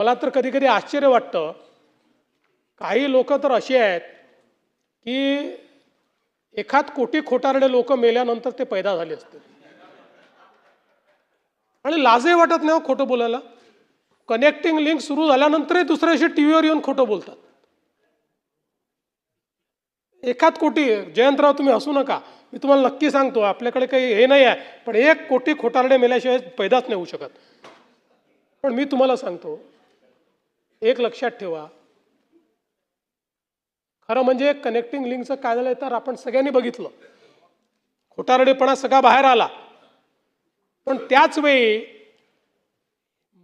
मला तर कधी कधी आश्चर्य वाटतं, काही लोक तर असे आहेत की एखाद कोटी खोटारडे लोक मेल्यानंतर ते पैदा झाले असते आणि लाजही वाटत नाही खोटं बोलायला. कनेक्टिंग लिंक सुरू झाल्यानंतरही दुसऱ्या दिवशी टीव्हीवर येऊन खोटं बोलतात. एखाद कोटी, जयंतराव तुम्ही हसू नका, मी तुम्हाला नक्की सांगतो, आपल्याकडे काही हे नाही आहे, पण 1 कोटी खोटारडे मेल्याशिवाय पैदाच नाही होऊ शकत. पण मी तुम्हाला सांगतो, एक लक्षात ठेवा, खरं म्हणजे कनेक्टिंग लिंकचं काय झालंय तर आपण सगळ्यांनी बघितलं, खोटारडेपणा सगळा बाहेर आला. पण त्याच वेळी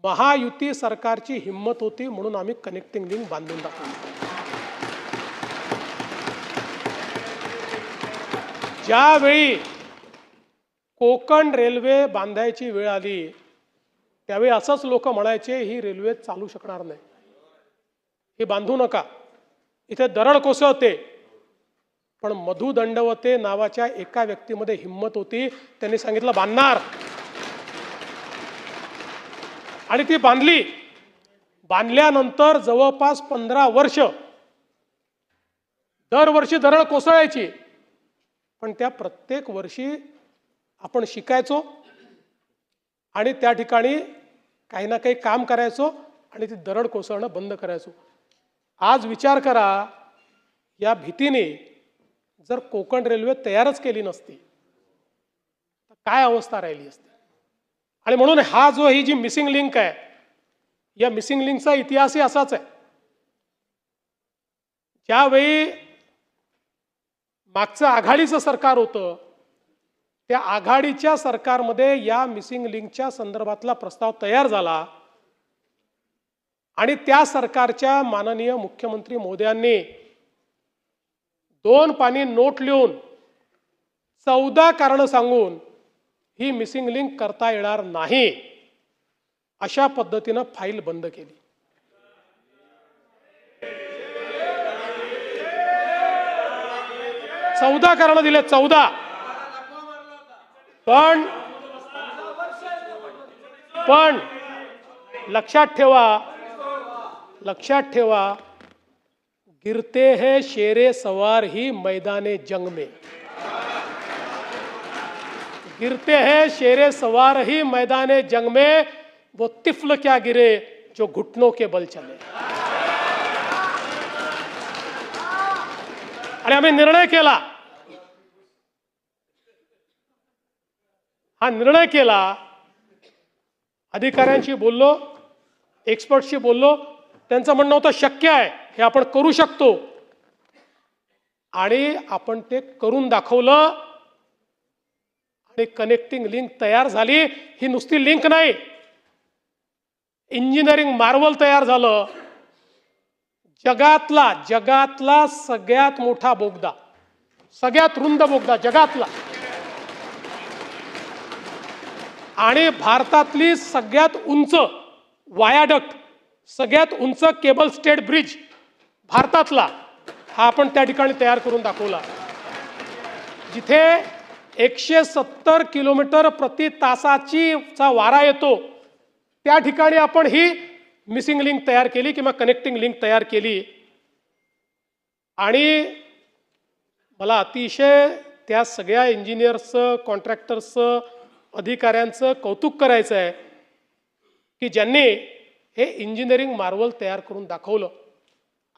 महायुती सरकारची हिंमत होती म्हणून आम्ही कनेक्टिंग लिंक बांधून दाखवली. ज्यावेळी कोकण रेल्वे बांधायची वेळ आली त्यावेळी असंच लोक म्हणायचे, ही रेल्वे चालू शकणार नाही, ही बांधू नका, इथे दरड कोसळते. पण मधु दंडवते नावाच्या एका व्यक्तीमध्ये हिंमत होती, त्यांनी सांगितलं बांधणार, आणि ती बांधली. बांधल्यानंतर जवळपास 15 वर्ष दरवर्षी दरड कोसळायची, पण त्या प्रत्येक वर्षी आपण शिकायचो आणि त्या ठिकाणी काही ना काही काम करायचो आणि ती दरड कोसळणं बंद करायचो. आज विचार करा, या भीतीने जर कोकण रेल्वे तयारच केली नसती तर काय अवस्था राहिली असती. आणि म्हणून ही जी मिसिंग लिंक आहे, या मिसिंग लिंकचा इतिहासही असाच आहे. ज्यावेळी मागचं आघाडीचं सरकार होतं, त्या आघाडीच्या सरकारमध्ये या मिसिंग लिंकच्या संदर्भातला प्रस्ताव तयार झाला आणि त्या सरकारच्या माननीय मुख्यमंत्री महोदयांनी 2 पानी नोट लिहून 14 कारणं सांगून ही मिसिंग लिंक करता येणार नाही अशा पद्धतीनं फाईल बंद केली. चौदा कारणं दिले, 14. पण लक्षात ठेवा, गिरते हैं शेरे सवार ही मैदाने जंग में, गिरते हैं शेरे सवार ही मैदाने जंग में, वो तिफल क्या गिरे जो घुटनों के बल चले. आणि आम्ही निर्णय केला, हा निर्णय केला, अधिकाऱ्यांशी बोललो, एक्सपर्टशी बोललो, त्यांचं म्हणणं होतं शक्य आहे, हे आपण करू शकतो, आणि आपण ते करून दाखवलं आणि कनेक्टिंग लिंक तयार झाली. ही नुसती लिंक नाही, इंजिनिअरिंग मार्वल तयार झालं. जगातला सगळ्यात मोठा बोगदा, सगळ्यात रुंद बोगदा जगातला, आणि भारतातली सगळ्यात उंच वायाडक्ट, सगळ्यात उंच केबल स्टेड ब्रिज भारतातला, हा आपण त्या ठिकाणी तयार करून दाखवला. जिथे 170 किलोमीटर प्रति तासाचा वारा येतो, त्या ठिकाणी आपण ही मिसिंग लिंक तयार केली किंवा कनेक्टिंग लिंक तयार केली. आणि मला अतिशय त्या सगळ्या इंजिनियर्सचं, कॉन्ट्रॅक्टर्सचं, अधिकाऱ्यांचं कौतुक करायचं आहे की ज्यांनी हे इंजिनिअरिंग मार्वल तयार करून दाखवलं.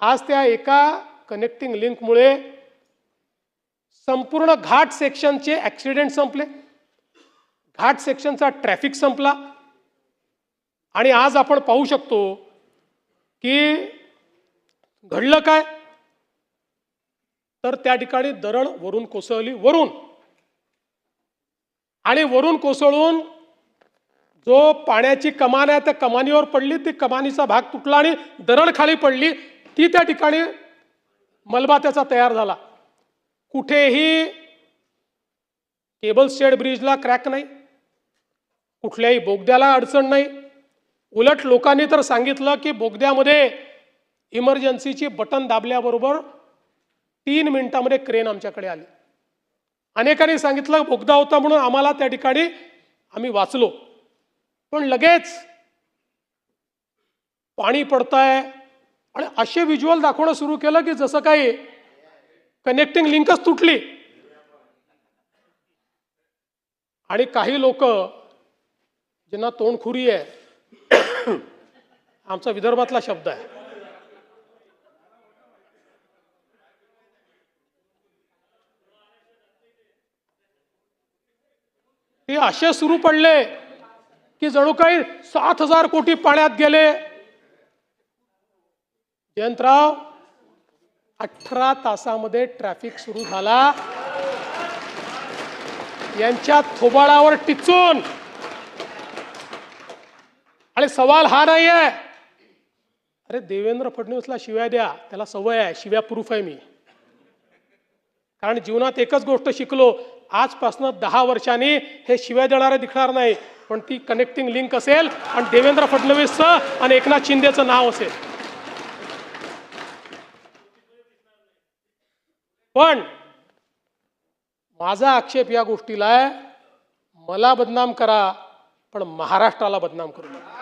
आज त्या एका कनेक्टिंग लिंकमुळे संपूर्ण घाट सेक्शनचे ॲक्सिडेंट संपले, घाट सेक्शनचा ट्रॅफिक संपला. आणि आज आपण पाहू शकतो की घडलं काय, तर त्या ठिकाणी दरड वरून कोसळली, आणि वरून कोसळून जो पाण्याची कमान आहे त्या कमानीवर पडली, ती कमानीचा भाग तुटला आणि दरड खाली पडली. ती त्या ठिकाणी मलबा त्याचा तयार झाला. कुठेही केबल स्टेड ब्रिजला क्रॅक नाही, कुठल्याही बोगद्याला अडचण नाही. उलट लोकांनी तर सांगितलं की बोगद्यामध्ये इमर्जन्सीची बटन दाबल्याबरोबर 3 मिनिटांमध्ये क्रेन आमच्याकडे आली. अनेकांनी सांगितलं बोगदा होता म्हणून आम्हाला त्या ठिकाणी आम्ही वाचलो, पण लगेच पाणी पडतंय आणि असे व्हिज्युअल दाखवणं सुरू केलं की जसं काही कनेक्टिंग लिंकच तुटली. आणि काही लोक ज्यांना तोंडखुरी आहे, आमचा विदर्भातला शब्द आहे, ते असे सुरू पडले की जणू काही 7,000 कोटी पाण्यात गेले. जयंतराव, 18 तासामध्ये ट्रॅफिक सुरू झाला. यांच्या थोबाडावर टिचून. आणि सवाल हा नाही आहे, अरे देवेंद्र फडणवीसला शिव्या द्या, त्याला सवय आहे, शिव्या प्रूफ आहे मी. कारण जीवनात एकच गोष्ट शिकलो, आजपासून 10 वर्षांनी हे शिव्या देणारे दिसणार नाही, पण ती कनेक्टिंग लिंक असेल आणि देवेंद्र फडणवीसचं आणि एकनाथ शिंदेचं नाव असेल. पण माझा आक्षेप या गोष्टीला आहे, मला बदनाम करा पण महाराष्ट्राला बदनाम करू नका.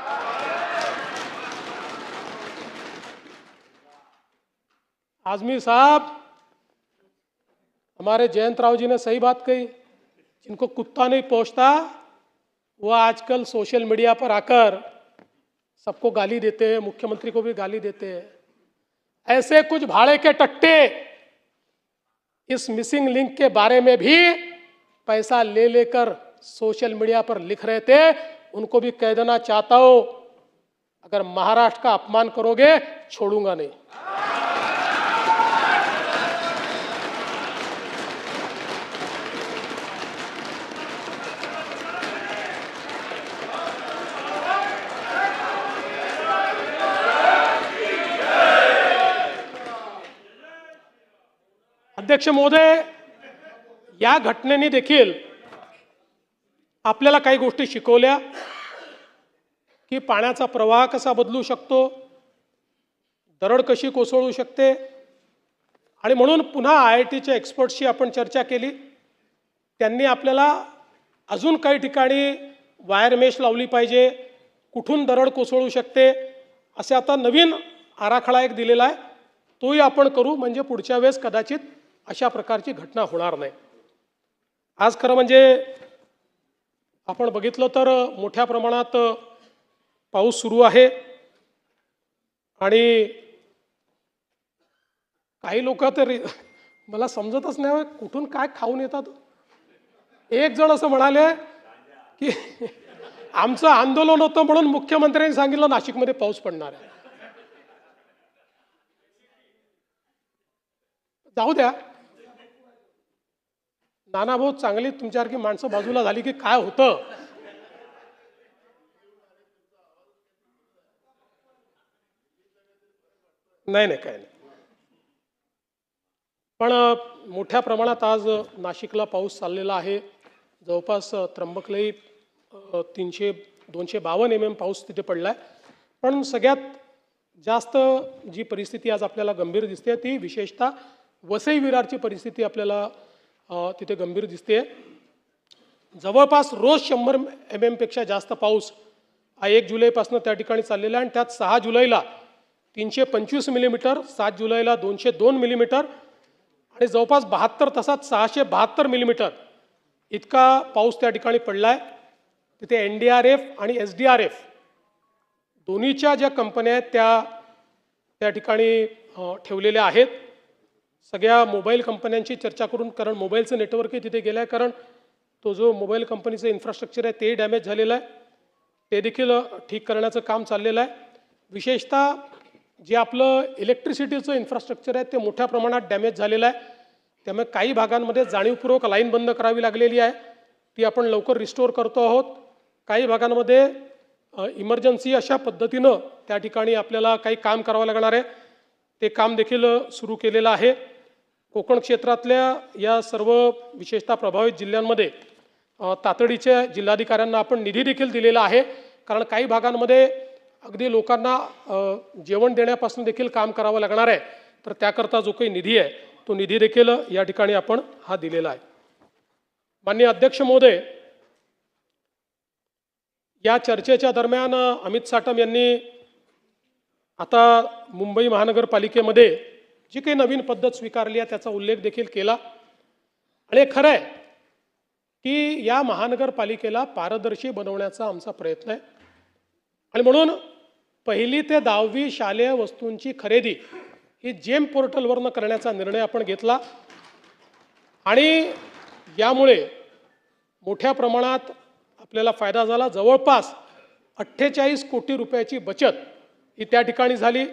आजमी साहब, हमारे जयंतराव जी ने सही बात कही, जिनको कुत्ता नहीं पहुंचता वो आजकल सोशल मीडिया पर आकर सबको गाली देते हैं, मुख्यमंत्री को भी गाली देते हैं. ऐसे कुछ भाड़े के टट्टे इस मिसिंग लिंक के बारे में भी पैसा ले लेकर सोशल मीडिया पर लिख रहे थे. उनको भी कह देना चाहता हूं, अगर महाराष्ट्र का अपमान करोगे छोड़ूंगा नहीं. अध्यक्ष महोदय, या घटनेने देखील आपल्याला काही गोष्टी शिकवल्या की पाण्याचा प्रवाह कसा बदलू शकतो, दरड कशी कोसळू शकते. आणि म्हणून पुन्हा IITच्या एक्सपर्ट्सशी आपण चर्चा केली. त्यांनी आपल्याला अजून काही ठिकाणी वायर मेश लावली पाहिजे, कुठून दरड कोसळू शकते, असे आता नवीन आराखडा एक दिलेला आहे, तोही आपण करू, म्हणजे पुढच्या वेळेस कदाचित अशा प्रकारची घटना होणार नाही. आज खरं म्हणजे आपण बघितलं तर मोठ्या प्रमाणात पाऊस सुरू आहे आणि काही लोक तर मला समजतच नाही कुठून काय खाऊन येतात. एक जण असं म्हणाले की आमचं आंदोलन होतं म्हणून मुख्यमंत्र्यांनी सांगितलं नाशिकमध्ये पाऊस पडणार आहे. जाऊ द्या, नाना भाऊ चांगली तुमच्यासारखी माणसं बाजूला झाली की काय होतं. नाही नाही, काय नाही. पण मोठ्या प्रमाणात आज नाशिकला पाऊस चाललेला आहे. जवळपास त्र्यंबकलाही 252 mm पाऊस तिथे पडला आहे. पण सगळ्यात जास्त जी परिस्थिती आज आपल्याला गंभीर दिसते ती विशेषतः वसई विरारची परिस्थिती आपल्याला तिथे गंभीर दिसते. जवळपास रोज 100 mm पेक्षा जास्त पाऊस 1 जुलैपासून त्या ठिकाणी चाललेला आहे. आणि त्यात 6 जुलैला 325 मिलीमीटर, 7 जुलैला 202 मिलीमीटर आणि जवळपास 72 तासात 672 मिलीमीटर इतका पाऊस त्या ठिकाणी पडला आहे. तिथे NDRF आणि SDRF दोन्हीच्या ज्या कंपन्या आहेत त्या ठिकाणी ठेवलेल्या आहेत. सगळ्या मोबाईल कंपन्यांची चर्चा करून, कारण मोबाईलचं नेटवर्कही तिथे गेलं आहे, कारण तो जो मोबाईल कंपनीचं इन्फ्रास्ट्रक्चर आहे ते डॅमेज झालेलं आहे, ते देखील ठीक करण्याचं काम चाललेलं आहे. विशेषतः जे आपलं इलेक्ट्रिसिटीचं इन्फ्रास्ट्रक्चर आहे ते मोठ्या प्रमाणात डॅमेज झालेलं आहे. त्यामुळे काही भागांमध्ये जाणीवपूर्वक लाईन बंद करावी लागलेली आहे, ती आपण लवकर रिस्टोअर करतो आहोत. काही भागांमध्ये इमर्जन्सी अशा पद्धतीनं त्या ठिकाणी आपल्याला काही काम करावं लागणार आहे, ते काम देखील सुरू केलेलं आहे. कोकण क्षेत्रातल्या या सर्व विशेषतः प्रभावित जिल्ह्यांमध्ये तातडीच्या जिल्हाधिकाऱ्यांना आपण निधी देखील दिलेला आहे, कारण काही भागांमध्ये अगदी लोकांना जेवण देण्यापासून देखील काम करावं लागणार आहे. तर त्याकरता जो काही निधी आहे तो निधी देखील या ठिकाणी आपण हा दिलेला आहे. माननीय अध्यक्ष महोदय, या चर्चेच्या दरम्यान अमित साटम यांनी आता मुंबई महानगरपालिकेमध्ये जी काही नवीन पद्धत स्वीकारली आहे त्याचा उल्लेख देखील केला आणि हे खरं आहे की या महानगरपालिकेला पारदर्शी बनवण्याचा आमचा प्रयत्न आहे आणि म्हणून 1ली ते 10वी शालेय वस्तूंची खरेदी ही जेम पोर्टलवरनं करण्याचा निर्णय आपण घेतला आणि यामुळे मोठ्या प्रमाणात आपल्याला फायदा झाला। जवळपास 48 कोटी रुपयाची बचत ही त्या ठिकाणी झाली।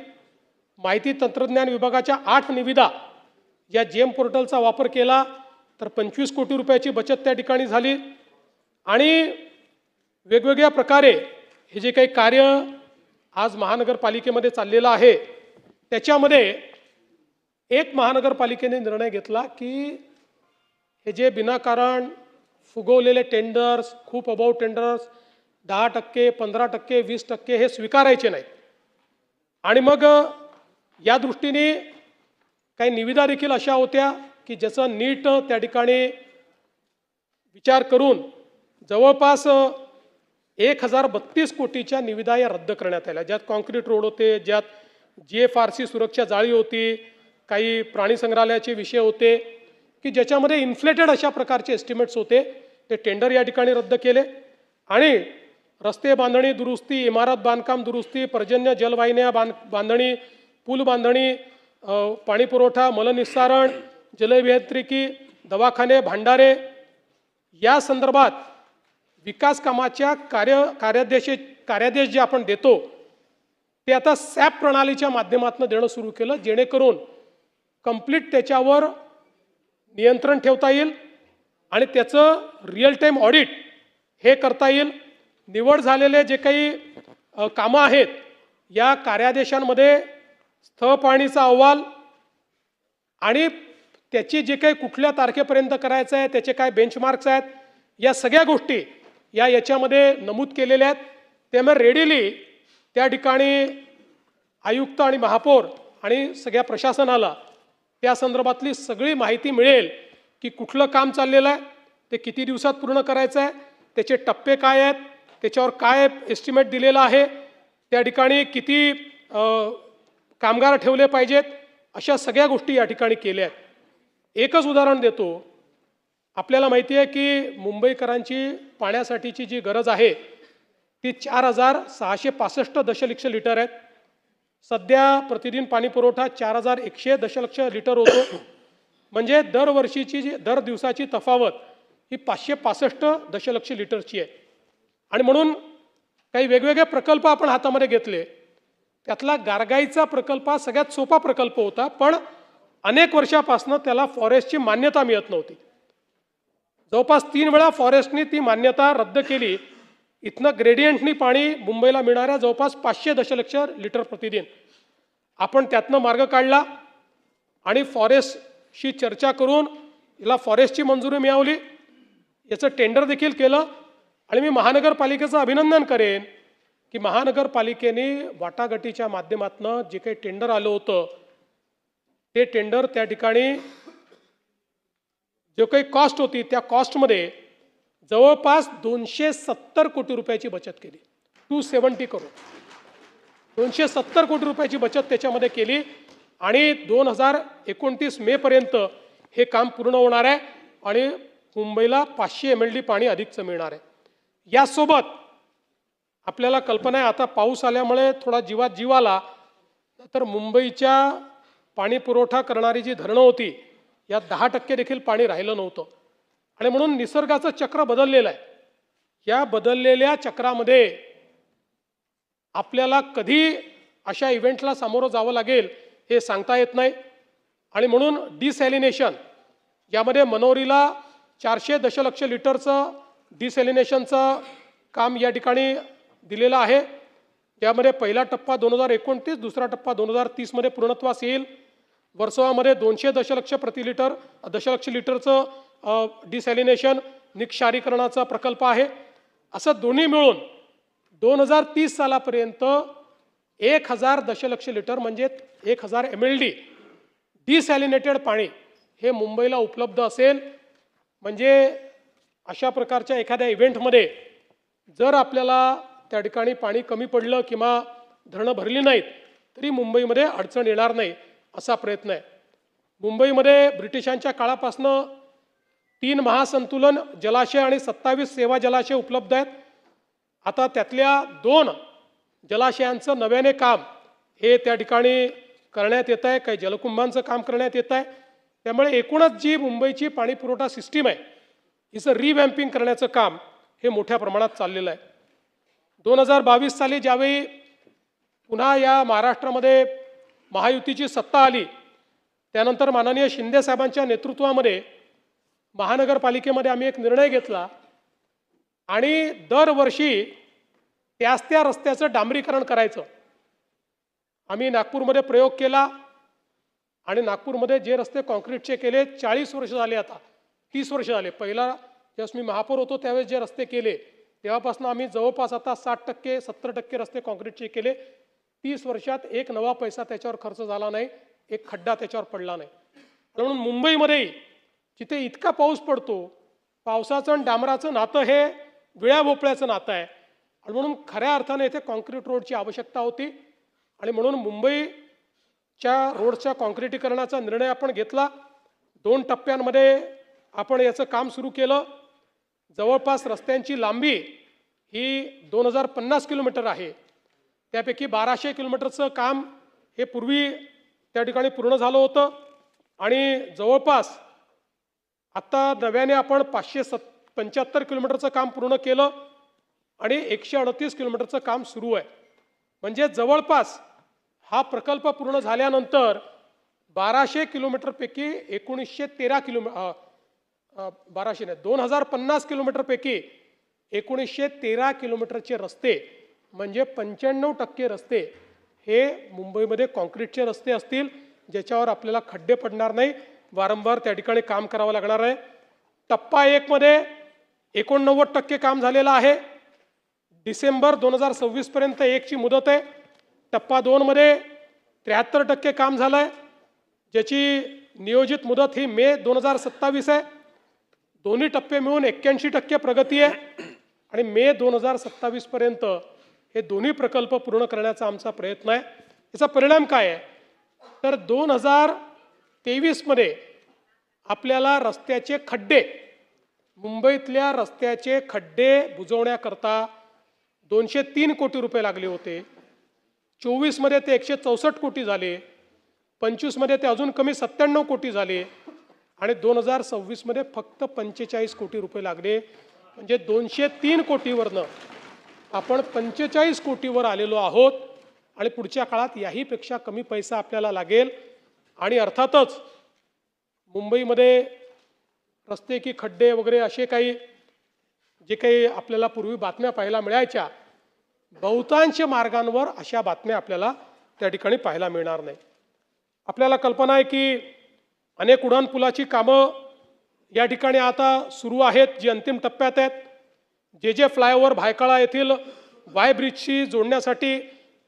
माहिती तंत्रज्ञान विभागाच्या 8 निविदा या जेम पोर्टलचा वापर केला तर 25 कोटी रुपयाची बचत त्या ठिकाणी झाली आणि वेगवेगळ्या प्रकारे हे जे काही कार्य आज महानगरपालिकेमध्ये चाललेलं आहे त्याच्यामध्ये एक महानगरपालिकेने निर्णय घेतला की हे जे बिनाकारण फुगवलेले टेंडर्स, खूप अबाऊ टेंडर्स 10%, 15%, 20% हे स्वीकारायचे नाहीत आणि मग या दृष्टीने काही निविदा देखील अशा होत्या की ज्याचा नीट त्या ठिकाणी विचार करून जवळपास 1032 कोटीच्या निविदा या रद्द करण्यात आल्या, ज्यात कॉन्क्रीट रोड होते, ज्यात GFRC सुरक्षा जाळी होती, काही प्राणी संग्रहालयाचे विषय होते की ज्याच्यामध्ये इन्फ्लेटेड अशा प्रकारचे एस्टिमेट्स होते, ते टेंडर या ठिकाणी रद्द केले आणि रस्ते बांधणी दुरुस्ती, इमारत बांधकाम दुरुस्ती, पर्जन्य जलवाहिन्या बांधणी, पूल बांधणी, पाणी पुरवठा, मलनिस्सारण, जलअभियांत्रिकी, दवाखाने, भांडारे या संदर्भात विकास कामाच्या कार्यादेश जे आपण देतो ते आता सॅप प्रणालीच्या माध्यमातून देणं सुरू केलं, जेणेकरून कंप्लीट त्याच्यावर नियंत्रण ठेवता येईल आणि त्याचं रिअल टाईम ऑडिट हे करता येईल। निवड झालेले जे काही कामं आहेत या कार्यादेशांमध्ये स्थळ पाहणीचा अहवाल आणि त्याची जे काही कुठल्या तारखेपर्यंत करायचं आहे, त्याचे काय बेंचमार्क्स आहेत, या सगळ्या गोष्टी याच्यामध्ये नमूद केलेल्या आहेत। त्यामुळे रेडीली त्या ठिकाणी आयुक्त आणि महापौर आणि सगळ्या प्रशासनाला त्या संदर्भातली सगळी माहिती मिळेल की कुठलं काम चाललेलं आहे, ते किती दिवसात पूर्ण करायचं आहे, त्याचे टप्पे काय आहेत, त्याच्यावर काय एस्टिमेट दिलेला आहे, त्या ठिकाणी किती कामगार ठेवले पाहिजेत, अशा सगळ्या गोष्टी या ठिकाणी केल्या आहेत। एकच उदाहरण देतो, आपल्याला माहिती आहे की मुंबईकरांची पाण्यासाठीची जी गरज आहे ती 4665 दशलक्ष लिटर आहेत। सध्या प्रतिदिन पाणी पुरवठा 4100 दशलक्ष लिटर होतो, म्हणजे दरवर्षीची दर दिवसाची तफावत ही 565 दशलक्ष लिटरची आहे आणि म्हणून काही वेगवेगळे प्रकल्प आपण हातामध्ये घेतले। त्यातला गारगाईचा प्रकल्प हा सगळ्यात सोपा प्रकल्प होता, पण अनेक वर्षापासून त्याला फॉरेस्टची मान्यता मिळत नव्हती। जवळपास 3 वेळा फॉरेस्टने ती मान्यता रद्द केली। इथनं ग्रेडियंटनी पाणी मुंबईला मिळणाऱ्या जवळपास 500 दशलक्ष लिटर प्रतिदिन आपण त्यातनं मार्ग काढला आणि फॉरेस्टशी चर्चा करून याला फॉरेस्टची मंजुरी मिळवली, याचं टेंडर देखील केलं आणि मी महानगरपालिकेचं अभिनंदन करेन की महानगरपालिकेने वाटाघाटीच्या माध्यमातून जे काही टेंडर आलं होतं ते टेंडर त्या ठिकाणी जो काही कॉस्ट होती त्या कॉस्टमध्ये जवळपास 270 कोटी रुपयाची बचत केली। 270 करोड, 270 कोटी रुपयाची बचत त्याच्यामध्ये केली आणि 2029 मे पर्यंत हे काम पूर्ण होणार आहे आणि मुंबईला 500 MLD पाणी अधिकचं मिळणार आहे। यासोबत आपल्याला कल्पना आहे, आता पाऊस आल्यामुळे थोडा जीवात जीव आला, तर मुंबईच्या पाणी पुरवठा करणारी जी धरणं होती यात 10% देखील पाणी राहिलं नव्हतं आणि म्हणून निसर्गाचं चक्र बदललेलं आहे। या बदललेल्या चक्रामध्ये आपल्याला कधी अशा इव्हेंटला सामोरं जावं लागेल हे सांगता येत नाही आणि म्हणून डिसॅलिनेशन यामध्ये मनोरीला 400 दशलक्ष लिटरचं डिसॅलिनेशनचं काम या ठिकाणी दिलेलं आहे। यामध्ये पहिला टप्पा 2029, दुसरा टप्पा 2030 पूर्णत्वास येईल। वर्सोवामध्ये 200 दशलक्ष लिटरचं डिसॅलिनेशन निक्षारीकरणाचा प्रकल्प आहे। असं दोन्ही मिळून 2030 सालापर्यंत 1000 दशलक्ष लिटर म्हणजे 1000 MLD डिसॅलिनेटेड पाणी हे मुंबईला उपलब्ध असेल। म्हणजे अशा प्रकारच्या एखाद्या इव्हेंटमध्ये जर आपल्याला त्या ठिकाणी पाणी कमी पडलं किंवा धरणं भरली नाहीत तरी मुंबईमध्ये अडचण येणार नाही असा प्रयत्न आहे. मुंबईमध्ये ब्रिटिशांच्या काळापासनं 3 महासंतुलन जलाशय आणि 27 सेवा जलाशय उपलब्ध आहेत. आता त्यातल्या 2 जलाशयांचं नव्याने काम हे त्या ठिकाणी करण्यात येत आहे. काही जलकुंभांचं काम करण्यात येत आहे. त्यामुळे एकूणच जी मुंबईची पाणी पुरवठा सिस्टीम आहे हिचं रिवॅम्पिंग करण्याचं काम हे मोठ्या प्रमाणात चाललेलं आहे. 2022 साली ज्यावेळी पुन्हा या महाराष्ट्रामध्ये महायुतीची सत्ता आली त्यानंतर माननीय शिंदे साहेबांच्या नेतृत्वामध्ये महानगरपालिकेमध्ये आम्ही एक निर्णय घेतला आणि दरवर्षी त्या रस्त्याचं डांबरीकरण करायचं. आम्ही नागपूरमध्ये प्रयोग केला आणि नागपूरमध्ये जे रस्ते कॉन्क्रीटचे केले 40 वर्ष झाले, आता 30 वर्ष झाले. पहिला ज्यावेळेस मी महापौर होतो त्यावेळेस जे रस्ते केले तेव्हापासून आम्ही जवळपास आता 60% 70% रस्ते कॉन्क्रीटचे केले. 30 वर्षात एक नवा पैसा त्याच्यावर खर्च झाला नाही, एक खड्डा त्याच्यावर पडला नाही. म्हणून मुंबईमध्येही जिथे इतका पाऊस पडतो, पावसाचं आणि डांबराचं नातं हे विळ्या भोपळ्याचं नातं आहे आणि म्हणून खऱ्या अर्थाने इथे कॉन्क्रीट रोडची आवश्यकता होती आणि म्हणून मुंबईच्या रोडच्या कॉन्क्रिटीकरणाचा निर्णय आपण घेतला. 2 टप्प्यांमध्ये आपण याचं काम सुरू केलं. जवळपास रस्त्यांची लांबी ही 2050 किलोमीटर आहे. त्यापैकी 1200 किलोमीटरचं काम हे पूर्वी त्या ठिकाणी पूर्ण झालं होतं आणि जवळपास आत्ता नव्याने आपण 575 किलोमीटरचं काम पूर्ण केलं आणि 138 किलोमीटरचं काम सुरू आहे. म्हणजे जवळपास हा प्रकल्प पूर्ण झाल्यानंतर 1200 किलोमीटरपैकी 1913 किलोमीटर 2050 किलोमीटरपैकी 1913 किलोमीटरचे रस्ते म्हणजे 95% रस्ते हे मुंबईमध्ये कॉन्क्रीटचे रस्ते असतील, ज्याच्यावर आपल्याला खड्डे पडणार नाही, वारंवार त्या ठिकाणी काम करावं लागणार आहे. टप्पा 1 मध्ये 89% काम झालेलं आहे. डिसेंबर 2026 पर्यंत 1 ची मुदत आहे. टप्पा 2 मध्ये 73% काम झालं आहे, ज्याची नियोजित मुदत ही मे 2027 आहे. दोन्ही टप्पे मिळून 81% प्रगती आहे आणि मे 2027 पर्यंत हे दोन्ही प्रकल्प पूर्ण करण्याचा आमचा प्रयत्न आहे. याचा परिणाम काय आहे तर 2023 मध्ये आपल्याला रस्त्याचे खड्डे, मुंबईतल्या रस्त्याचे खड्डे बुजवण्याकरता 203 कोटी रुपये लागले होते. 24 मध्ये ते 164 कोटी झाले, 25 मध्ये ते अजून कमी 97 कोटी झाले आणि 2026 मध्ये फक्त 45 कोटी रुपये लागले. म्हणजे 203 कोटीवरनं आपण 45 कोटीवर आलेलो आहोत आणि पुढच्या काळात याहीपेक्षा कमी पैसा आपल्याला लागेल. आणि अर्थातच मुंबईमध्ये रस्ते की खड्डे वगैरे असे काही जे काही आपल्याला पूर्वी बातम्या पाहायला मिळायच्या, बहुतांश मार्गांवर अशा बातम्या आपल्याला त्या ठिकाणी पाहायला मिळणार नाही. आपल्याला कल्पना आहे की अनेक उड्डाणपुलाची कामं या ठिकाणी आता सुरू आहेत, जी अंतिम टप्प्यात आहेत. जे फ्लायओव्हर भायखळा येथील वाय ब्रिजशी जोडण्यासाठी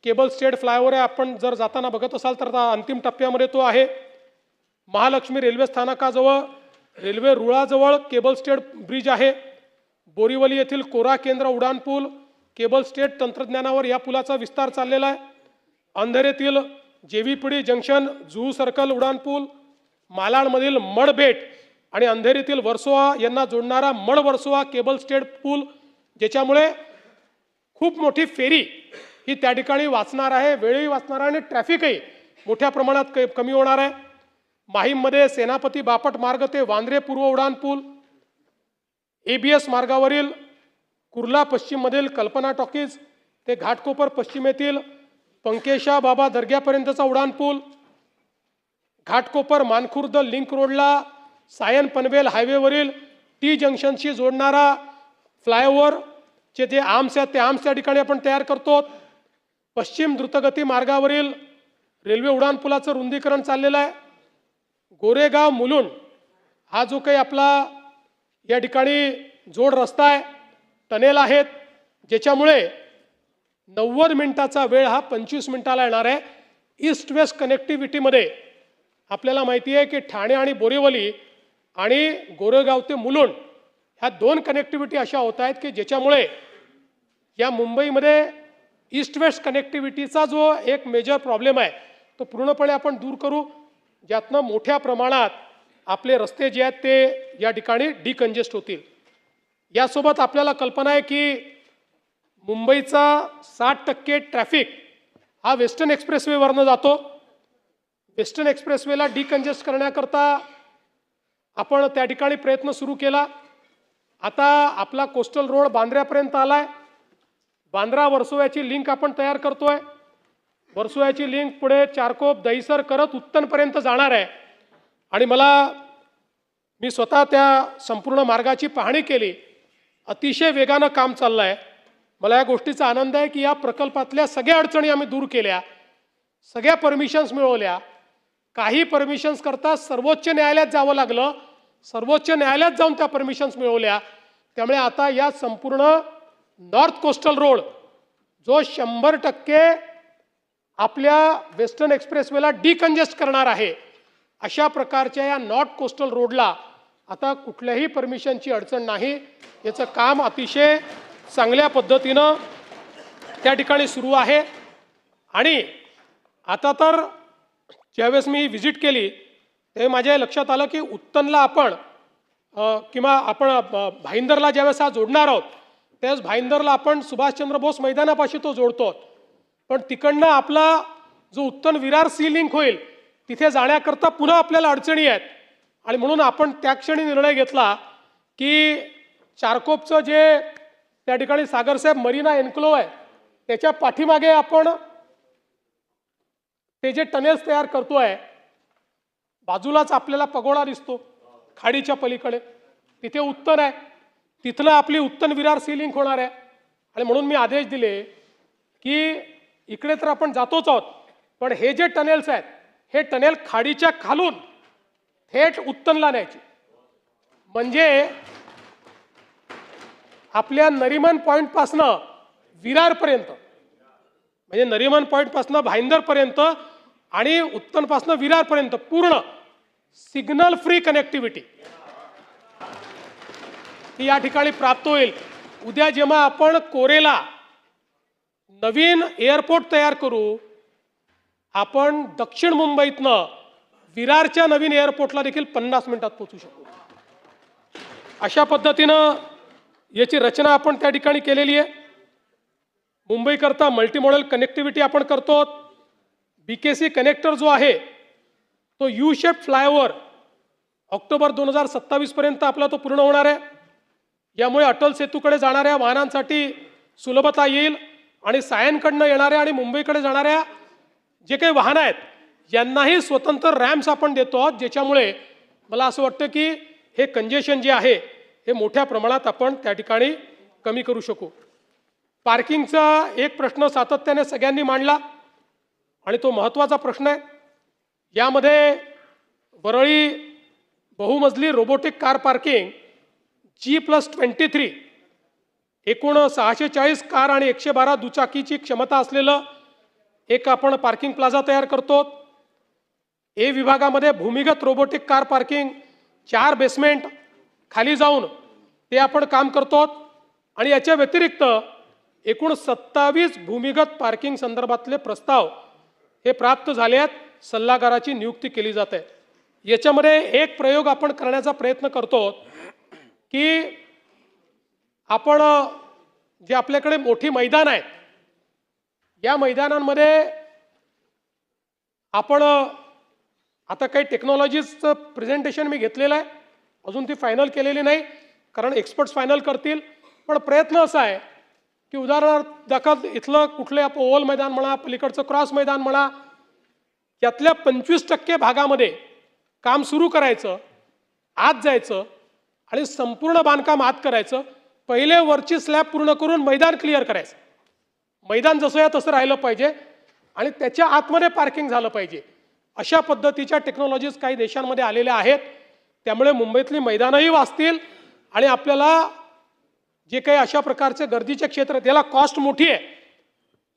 केबल स्टेड फ्लायओव्हर आहे, आपण जर जाताना बघत असाल तर अंतिम टप्प्यामध्ये तो आहे. महालक्ष्मी रेल्वे स्थानकाजवळ रेल्वे रुळाजवळ केबल स्टेड ब्रिज आहे. बोरीवली येथील कोरा केंद्र उड्डाणपूल केबल स्टेड तंत्रज्ञानावर या पुलाचा विस्तार चाललेला आहे. अंधेरीतील जेव्हीपीडी जंक्शन जुहू सर्कल उड्डाणपूल, मालाडमधील मडबेट आणि अंधेरीतील वर्सोवा यांना जोडणारा मड वर्सोवा केबल स्टेड पूल, ज्याच्यामुळे खूप मोठी फेरी ही त्या ठिकाणी वाचणार आहे, वेळही वाचणार आहे आणि ट्रॅफिकही मोठ्या प्रमाणात कमी होणार आहे. माहीममध्ये सेनापती बापट मार्ग ते वांद्रे पूर्व उड्डाणपूल, ABS मार्गावरील कुर्ला पश्चिममधील कल्पना टॉकीज ते घाटकोपर पश्चिमेतील पंकेशा बाबा दर्ग्यापर्यंतचा उड्डाणपूल, घाटकोपर मानखुर्द लिंक रोडला सायन पनवेल हायवेवरील T जंक्शनशी जोडणारा फ्लायओव्हर जे आर्म्स आहेत ते आर्म्स त्या ठिकाणी आपण तयार करतो. पश्चिम द्रुतगती मार्गावरील रेल्वे उड्डाणपुलाचं रुंदीकरण चाललेलं आहे. गोरेगाव मुलुंड हा जो काही आपला या ठिकाणी जोड रस्ता आहे, टनेल आहेत, ज्याच्यामुळे 90 मिनिटाचा वेळ हा 25 मिनिटाला येणार आहे. ईस्ट वेस्ट कनेक्टिव्हिटीमध्ये आपल्याला माहिती आहे की ठाणे आणि बोरिवली आणि गोरेगाव ते मुलुंड ह्या 2 कनेक्टिव्हिटी अशा होत आहेत की ज्याच्यामुळे या मुंबईमध्ये ईस्ट वेस्ट कनेक्टिव्हिटीचा जो एक मेजर प्रॉब्लेम आहे तो पूर्णपणे आपण दूर करू, ज्यातनं मोठ्या प्रमाणात आपले रस्ते जे आहेत ते या ठिकाणी डिकंजेस्ट होतील. यासोबत आपल्याला कल्पना आहे की मुंबईचा 60% ट्रॅफिक हा वेस्टर्न एक्सप्रेसवेवरनं जातो. वेस्टर्न एक्सप्रेसवेला डिकंजेस्ट करण्याकरता आपण त्या ठिकाणी प्रयत्न सुरू केला. आता आपला कोस्टल रोड बांद्र्यापर्यंत आला आहे. बांद्रा वर्सोव्याची लिंक आपण तयार करतोय. वर्सोव्याची लिंक पुढे चारकोप दहिसर करत उत्तनपर्यंत जाणार आहे. आणि मी स्वतः त्या संपूर्ण मार्गाची पाहणी केली. अतिशय वेगानं काम चाललं आहे. मला या गोष्टीचा आनंद आहे की या प्रकल्पातल्या सगळ्या अडचणी आम्ही दूर केल्या, सगळ्या परमिशन्स मिळवल्या. काही परमिशन्स करता सर्वोच्च न्यायालयात जावं लागलं, सर्वोच्च न्यायालयात जाऊन त्या परमिशन्स मिळवल्या. त्यामुळे आता या संपूर्ण नॉर्थ कोस्टल रोड जो 100% आपल्या वेस्टर्न एक्सप्रेसवेला डिकंजेस्ट करणार आहे, अशा प्रकारच्या या नॉर्थ कोस्टल रोडला आता कुठल्याही परमिशनची अडचण नाही. याचं काम अतिशय चांगल्या पद्धतीनं त्या ठिकाणी सुरू आहे. आणि आता तर ज्यावेळेस मी व्हिजिट केली ते माझ्या लक्षात आलं की उत्तनला आपण किंवा आपण भाईंदरला ज्यावेळेस हा जोडणार आहोत त्यावेळेस भाईंदरला आपण सुभाषचंद्र बोस मैदानापाशी तो जोडतो. पण तिकडनं आपला जो उत्तन विरार सी लिंक होईल तिथे जाण्याकरता पुन्हा आपल्याला अडचणी आहेत. आणि म्हणून आपण त्या क्षणी निर्णय घेतला की चारकोपचं जे त्या ठिकाणी सागरसाहेब मरीना एन्क्लोव्ह आहे त्याच्या पाठीमागे आपण ते जे टनेल्स तयार करतोय, बाजूलाच आपल्याला पगोडा दिसतो खाडीच्या पलीकडे, तिथे उत्तन आहे. तिथलं आपली उत्तन विरार सी लिंक होणार आहे. आणि म्हणून मी आदेश दिले की इकडे तर आपण जातोच आहोत, पण हे जे टनेल्स आहेत हे टनेल खाडीच्या खालून थेट उत्तनला न्यायचे. म्हणजे आपल्या नरिमन पॉईंटपासनं विरारपर्यंत, म्हणजे नरिमन पॉईंटपासनं भाईंदरपर्यंत आणि उत्तनपासनं विरारपर्यंत पूर्ण सिग्नल फ्री कनेक्टिव्हिटी ही या ठिकाणी प्राप्त होईल. उद्या जेव्हा आपण कोरेला नवीन एअरपोर्ट तयार करू, आपण दक्षिण मुंबईतनं विरारच्या नवीन एअरपोर्टला देखील 50 मिनिटात पोहोचू शकू. अशा पद्धतीनं याची रचना आपण त्या ठिकाणी केलेली आहे. मुंबईकरता मल्टीमॉडल कनेक्टिव्हिटी आपण करतो. BKC कनेक्टर जो आहे तो यू शेप फ्लायओव्हर ऑक्टोबर 2027 पर्यंत आपला तो पूर्ण होणार आहे. यामुळे अटल सेतूकडे जाणाऱ्या वाहनांसाठी सुलभता येईल आणि सायनकडनं येणाऱ्या आणि मुंबईकडे जाणाऱ्या जे काही वाहनं आहेत यांनाही स्वतंत्र रॅम्प्स आपण देतो आहोत, ज्याच्यामुळे मला असं वाटतं की हे कंजेशन जे आहे हे मोठ्या प्रमाणात आपण त्या ठिकाणी कमी करू शकू. पार्किंगचा एक प्रश्न सातत्याने सगळ्यांनी मांडला आणि तो महत्त्वाचा प्रश्न आहे. यामध्ये वरळी बहुमजली रोबोटिक कार पार्किंग G+23 एकूण 640 कार आणि 112 दुचाकीची क्षमता असलेलं एक आपण पार्किंग प्लाझा तयार करतो. ए विभागामध्ये भूमिगत रोबोटिक कार पार्किंग 4 बेसमेंट खाली जाऊन ते आपण काम करतो. आणि याच्या व्यतिरिक्त एकूण 27 भूमिगत पार्किंग संदर्भातले प्रस्ताव हे प्राप्त झाले आहेत. सल्लागाराची नियुक्ती केली जाते. याच्यामध्ये एक प्रयोग आपण करण्याचा प्रयत्न करतो की आपण जे आपल्याकडे मोठी मैदान आहेत या मैदानांमध्ये आपण आता काही टेक्नॉलॉजीजचं प्रेझेंटेशन मी घेतलेलं आहे, अजून ती फायनल केलेली नाही कारण एक्सपर्ट्स फायनल करतील. पण प्रयत्न असा आहे की उदाहरणार्थ दाखल इथलं कुठले आपण ओव्हल मैदान म्हणा, पलीकडचं क्रॉस मैदान म्हणा, यातल्या 25% भागामध्ये काम सुरू करायचं, आत जायचं आणि संपूर्ण बांधकाम आत करायचं. पहिले वरची स्लॅब पूर्ण करून मैदान क्लिअर करायचं. मैदान जसं या तसं राहिलं पाहिजे आणि त्याच्या आतमध्ये पार्किंग झालं पाहिजे. अशा पद्धतीच्या टेक्नॉलॉजीज काही देशांमध्ये आलेल्या आहेत. त्यामुळे मुंबईतली मैदानही वाचतील आणि आपल्याला जे काही अशा प्रकारचे गर्दीचे क्षेत्र त्याला कॉस्ट मोठी आहे,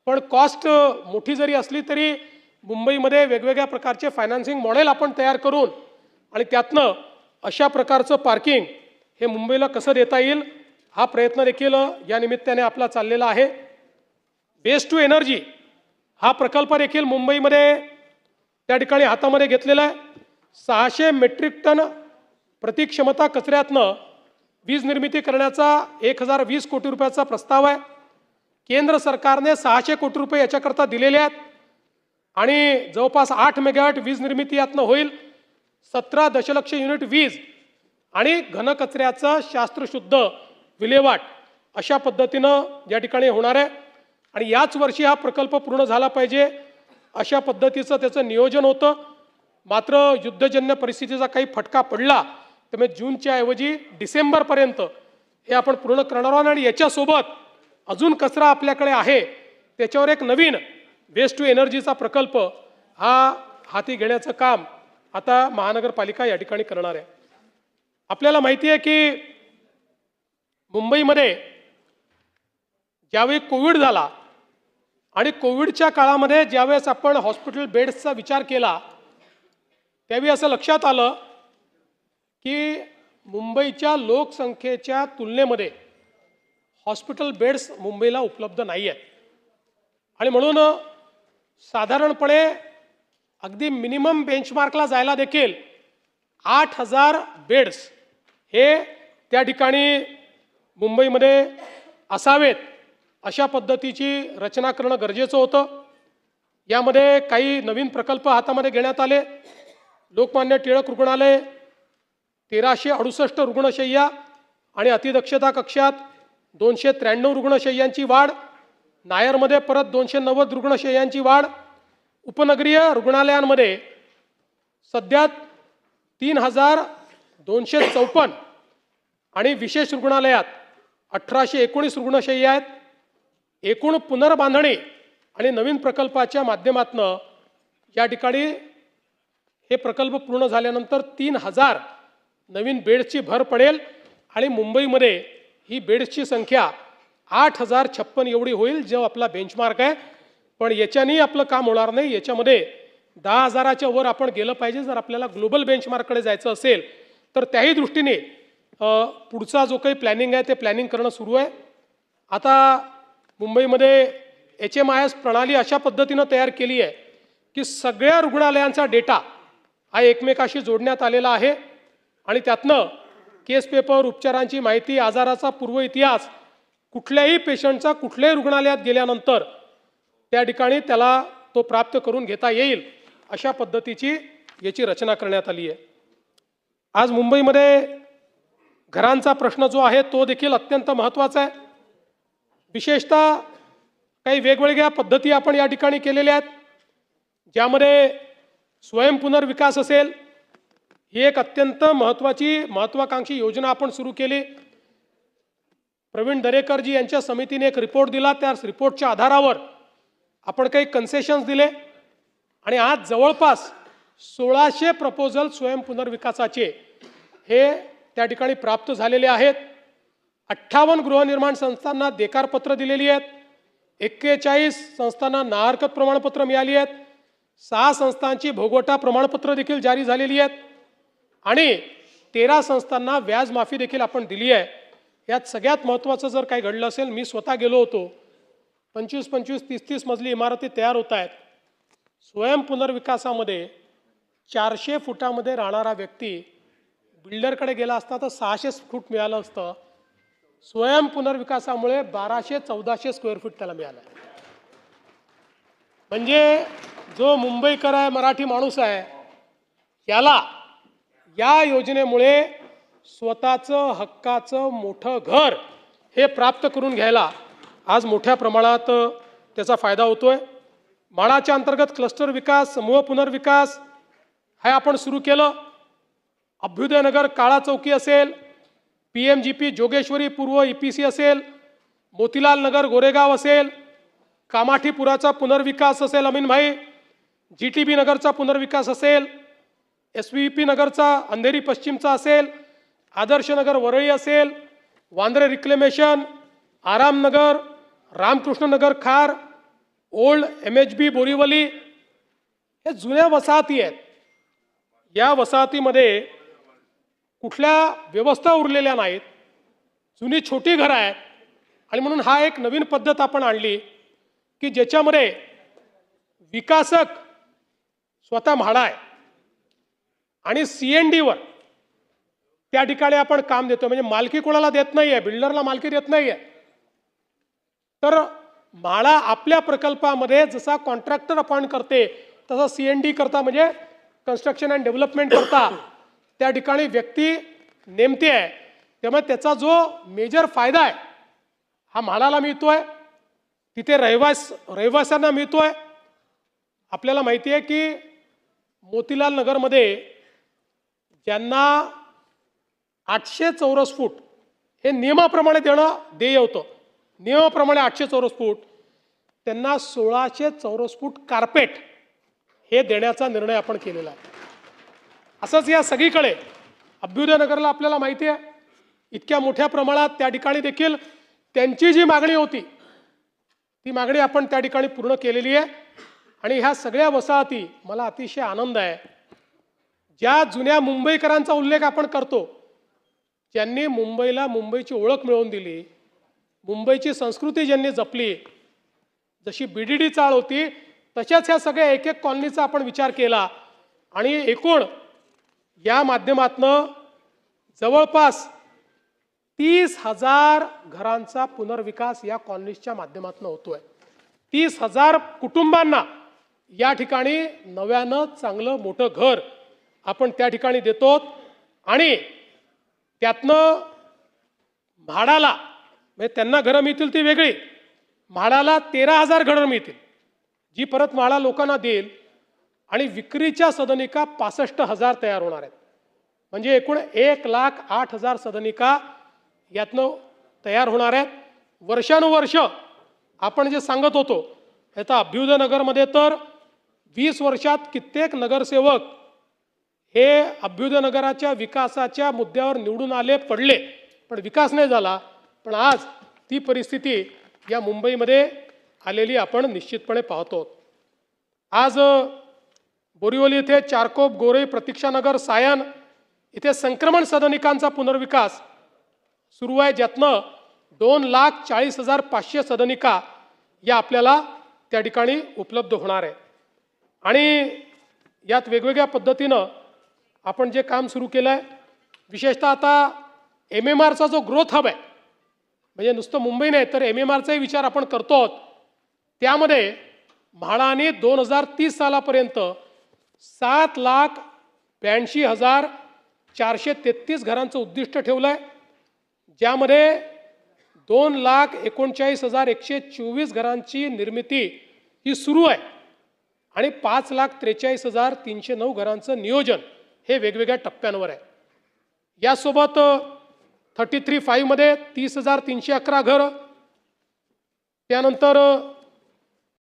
पण कॉस्ट मोठी जरी असली तरी मुंबईमध्ये वेगवेगळ्या प्रकारचे फायनान्सिंग मॉडेल आपण तयार करून आणि त्यातनं अशा प्रकारचं पार्किंग हे मुंबईला कसं देता येईल हा प्रयत्न देखील या निमित्ताने आपला चाललेला आहे. वेस्ट टू एनर्जी हा प्रकल्प देखील मुंबईमध्ये त्या ठिकाणी हातामध्ये घेतलेला आहे. 600 मेट्रिक टन प्रतिक्षमता कचऱ्यातनं वीज निर्मिती करण्याचा 1020 कोटी रुपयाचा प्रस्ताव आहे. केंद्र सरकारने 600 कोटी रुपये याच्याकरता दिलेले आहेत आणि जवळपास 8 मेगावॅट वीज निर्मिती यातनं होईल. 17 दशलक्ष युनिट वीज आणि घनकचऱ्याचं शास्त्रशुद्ध विल्हेवाट अशा पद्धतीनं या ठिकाणी होणार आहे आणि याच वर्षी हा प्रकल्प पूर्ण झाला पाहिजे अशा पद्धतीचं त्याचं नियोजन होतं. मात्र युद्धजन्य परिस्थितीचा काही फटका पडला त्यामुळे जूनच्या ऐवजी डिसेंबरपर्यंत हे आपण पूर्ण करणार आहोत आणि याच्यासोबत अजून कचरा आपल्याकडे आहे त्याच्यावर एक नवीन वेस्ट टू एनर्जीचा प्रकल्प हा हाती घेण्याचं काम आता महानगरपालिका या ठिकाणी करणार आहे. आपल्याला माहिती आहे की मुंबईमध्ये ज्यावेळी कोविड झाला आणि कोविडच्या काळामध्ये ज्यावेळेस आपण हॉस्पिटल बेड्सचा विचार केला त्यावेळी असं लक्षात आलं की मुंबईच्या लोकसंख्येच्या तुलनेमध्ये हॉस्पिटल बेड्स मुंबईला उपलब्ध नाही आहेत आणि म्हणून साधारणपणे अगदी मिनिमम बेंचमार्कला जायला देखील 8000 बेड्स हे त्या ठिकाणी मुंबईमध्ये असावेत अशा पद्धतीची रचना करणं गरजेचं होतं. यामध्ये काही नवीन प्रकल्प हातामध्ये घेण्यात आले. लोकमान्य टिळक रुग्णालय 1368 रुग्णशय्या आणि अतिदक्षता कक्षात 293 रुग्णशय्यांची वाढ. नायरमध्ये परत 290 रुग्णशय्यांची वाढ. उपनगरीय रुग्णालयांमध्ये सध्या 3254 आणि विशेष रुग्णालयात 1819 रुग्णशय्या आहेत. एकूण पुनर्बांधणी आणि नवीन प्रकल्पाच्या माध्यमातून या ठिकाणी हे प्रकल्प पूर्ण झाल्यानंतर 3000 नवीन बेड्सची भर पडेल आणि मुंबईमध्ये ही बेड्सची संख्या 8056 एवढी होईल जो आपला बेंचमार्क आहे. पण याच्यानी आपलं काम होणार नाही. याच्यामध्ये 10,000च्या वर आपण गेलं पाहिजे जर आपल्याला ग्लोबल बेंचमार्ककडे जायचं असेल तर त्याही दृष्टीने पुढचा जो काही प्लॅनिंग आहे ते प्लॅनिंग करणं सुरू आहे. आता मुंबईमध्ये HMIS प्रणाली अशा पद्धतीनं तयार केली आहे की सगळ्या रुग्णालयांचा डेटा हा एकमेकाशी जोडण्यात आलेला आहे आणि त्यातनं केस पेपर, उपचारांची माहिती, आजाराचा पूर्व इतिहास, कुठल्याही पेशंटचा कुठल्याही रुग्णालयात गेल्यानंतर त्या ठिकाणी त्याला तो प्राप्त करून घेता येईल अशा पद्धतीची याची रचना करण्यात आली आहे. आज मुंबईमध्ये घरांचा प्रश्न जो आहे तो देखील अत्यंत महत्त्वाचा आहे. विशेषतः काही वेगवेगळ्या पद्धती आपण या ठिकाणी केलेल्या आहेत ज्यामध्ये स्वयंपुनर्विकास असेल. ही एक अत्यंत महत्त्वाकांक्षी योजना आपण सुरू केली. प्रवीण दरेकरजी यांच्या समितीने एक रिपोर्ट दिला. त्या रिपोर्टच्या आधारावर आपण काही कन्सेशन्स दिले आणि आज जवळपास 1600 प्रपोजल स्वयंपुनर्विकासाचे हे त्या ठिकाणी प्राप्त झालेले आहेत. 58 गृहनिर्माण संस्थांना देकारपत्र दिलेली आहेत. 41 संस्थांना नाहरकत प्रमाणपत्र मिळाली आहेत. 6 संस्थांची भोगवटा प्रमाणपत्र देखील जारी झालेली आहेत आणि 13 संस्थांना व्याज माफी देखील आपण दिली आहे. यात सगळ्यात महत्त्वाचं जर काही घडलं असेल, मी स्वतः गेलो होतो. 25-25, 30-30 मजली इमारती तयार होत आहेत. स्वयंपुनर्विकासामध्ये 400 फुटामध्ये राहणारा व्यक्ती बिल्डरकडे गेला असता तर 600 फूट मिळालं असतं. स्वयंपुनर्विकासामुळे 1200-1400 स्क्वेअर फूट त्याला मिळालं. म्हणजे जो मुंबईकर आहे, मराठी माणूस आहे, याला या योजनेमुळे स्वतःचं हक्काचं मोठं घर हे प्राप्त करून घ्यायला आज मोठ्या प्रमाणात त्याचा फायदा होतोय. माळाच्या अंतर्गत क्लस्टर विकास, समूह पुनर्विकास हे आपण सुरू केलं. अभ्युदयनगर काळा चौकी असेल, PMGP जोगेश्वरी पूर्व EPC असेल, मोतीलाल नगर गोरेगाव असेल, कामाठीपुराचा पुनर्विकास असेल अमीनभाई, GTB नगरचा पुनर्विकास असेल, SVP नगरचा अंधेरी पश्चिमचा असेल, आदर्श नगर वरळी असेल, वांद्रे रिक्लेमेशन, आरामनगर, रामकृष्ण नगर खार, ओल्ड MHB बोरीवली हे जुन्या वसाहती आहेत. या वसाहतीमध्ये कुठल्या व्यवस्था उरलेल्या नाहीत, जुनी छोटी घरं आहेत आणि म्हणून हा एक नवीन पद्धत आपण आणली. की ज्याच्यामध्ये विकासक स्वतः म्हाडा आहे आणि CNDवर त्या ठिकाणी आपण काम देतो, म्हणजे मालकी कोणाला देत नाहीये, बिल्डरला मालकी देत नाहीये. तर म्हाडा आपल्या प्रकल्पामध्ये जसा कॉन्ट्रॅक्टर अपॉइंट करते तसा CND करता, म्हणजे कन्स्ट्रक्शन अँड डेव्हलपमेंट करता त्या ठिकाणी व्यक्ती नेमते आहे. त्यामुळे त्याचा जो मेजर फायदा आहे हा म्हाडाला मिळतोय, तिथे रहिवाशांना मिळतोय. आपल्याला माहिती आहे की मोतीलाल नगरमध्ये ज्यांना 800 चौरस फूट हे नियमाप्रमाणे देणं देय होतं, नियमाप्रमाणे 800 चौरस फूट, त्यांना 1600 चौरस फूट कार्पेट हे देण्याचा निर्णय आपण केलेला आहे. असंच या सगळीकडे अभ्युदय नगरला आपल्याला माहिती आहे इतक्या मोठ्या प्रमाणात त्या ठिकाणी देखील त्यांची जी मागणी होती ती मागणी आपण त्या ठिकाणी पूर्ण केलेली आहे. आणि ह्या सगळ्या वसाहती, मला अतिशय आनंद आहे, ज्या जुन्या मुंबईकरांचा उल्लेख आपण करतो, ज्यांनी मुंबईला मुंबईची ओळख मिळवून दिली, मुंबईची संस्कृती ज्यांनी जपली, जशी BDD चाळ होती तशाच ह्या सगळ्या एक एक कॉलनीचा आपण विचार केला आणि एकूण या माध्यमातनं जवळपास 30,000 घरांचा पुनर्विकास या कॉलनीच्या माध्यमातून होतोय. 30,000 कुटुंबांना या ठिकाणी नव्यानं चांगलं मोठं घर आपण त्या ठिकाणी देतो. आणि त्यातनं म्हाडाला, म्हणजे त्यांना घरं मिळतील ती वेगळी, म्हाडाला 13,000 घरं मिळतील जी परत म्हाडा लोकांना देईल. आणि विक्रीच्या सदनिका 65,000 तयार होणार आहेत, म्हणजे एकूण 1,08,000 सदनिका यातनं तयार होणार आहेत. वर्षानुवर्ष आपण जे सांगत होतो, आता अभ्युदय नगरमध्ये तर 20 वर्षात कित्येक नगरसेवक हे अभ्युदय नगराच्या विकासाच्या मुद्द्यावर निवडून आले, पडले, पण विकास नाही झाला. पण आज ती परिस्थिती या मुंबईमध्ये आलेली आपण निश्चितपणे पाहतो. आज बोरिवली येथे चारकोप, गोरे, प्रतीक्षानगर, सायन इथे संक्रमण सदनिकांचा पुनर्विकास सुरू आहे, ज्यातनं 2,40,500 सदनिका या आपल्याला त्या ठिकाणी उपलब्ध होणार आहे. आणि यात वेगवेगळ्या पद्धतीनं आपण जे काम सुरू केलं आहे, विशेषतः आता MMRचा जो ग्रोथ हब आहे, म्हणजे नुसतं मुंबई नाही तर MMRचाही विचार आपण करतो. त्यामध्ये म्हाडाने 2030 सालापर्यंत 7,82,433 घरांचं उद्दिष्ट ठेवलं आहे, ज्यामध्ये 2,39,124 घरांची निर्मिती ही सुरू आहे आणि 5,43,309 घरांचं नियोजन हे वेगवेगळ्या टप्प्यांवर आहे. यासोबत 33/5 मध्ये 30,311 घरं, त्यानंतर